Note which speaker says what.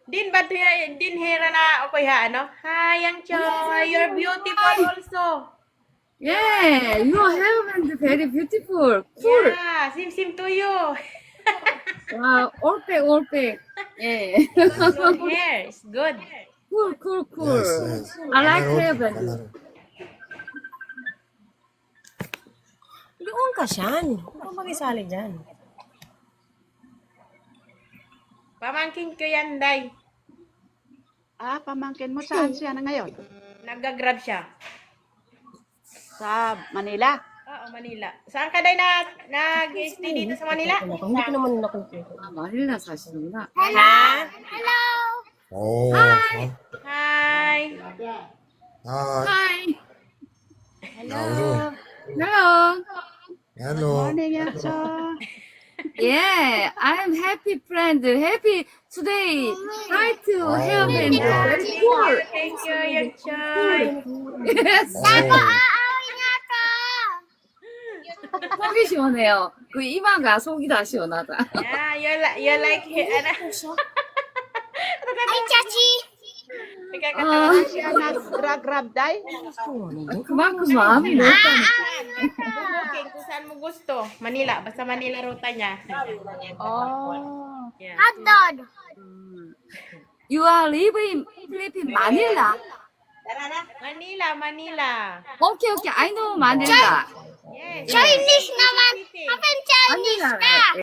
Speaker 1: Din ba din hera na okay ha ano? Hi, Yang Choy, you're beautiful also.
Speaker 2: Yeah, your hair is very beautiful. Cool.
Speaker 1: Yeah, same to you.
Speaker 2: Wow, all back. Yeah.
Speaker 1: Long hair is good.
Speaker 2: Cool.
Speaker 3: Yes, yes.
Speaker 2: I like
Speaker 3: Panaro,
Speaker 2: hair band.
Speaker 3: panaro.
Speaker 1: Doon ka siyan. Huwag kang mag-isali dyan. Pamangkin ko yan, Day.
Speaker 4: Ah, pamangkin mo saan siya na ngayon?
Speaker 1: Nag-grad siya.
Speaker 4: Sa Manila.
Speaker 1: Oo, Manila. Saan ka, Day, nag-stay dito sa Manila?
Speaker 5: Hindi ko naman nakikita.
Speaker 2: 아, 마닐라 사시는구나.
Speaker 1: Ha?
Speaker 3: Oh,
Speaker 1: Hi.
Speaker 3: Hi.
Speaker 2: Hi.
Speaker 3: Hello.
Speaker 2: Hello.
Speaker 3: Hello.
Speaker 4: Morning, Yanso.
Speaker 2: Yeah, I'm happy friend. Happy today. Hi to hair band. Very cool.
Speaker 1: Thank you, Yang Choy.
Speaker 2: Yes.
Speaker 3: Oh,
Speaker 2: 속이 시원해요. 그 이마가 속이 다 시원하다.
Speaker 1: Yeah, you like it. Ay, Chachi!
Speaker 2: 아,
Speaker 4: Siya nag-grab day.
Speaker 2: 그만큼 마음이 넓다는
Speaker 1: Booking kung saan mo gusto. Manila. Basta Manila ruta niya.
Speaker 4: Oh.
Speaker 1: Yeah.
Speaker 2: You are living in Philippines, Manila.
Speaker 1: Manila.
Speaker 2: Okay, I know Manila.
Speaker 1: Yes.
Speaker 2: Chinese naman.
Speaker 1: City.
Speaker 2: Manila.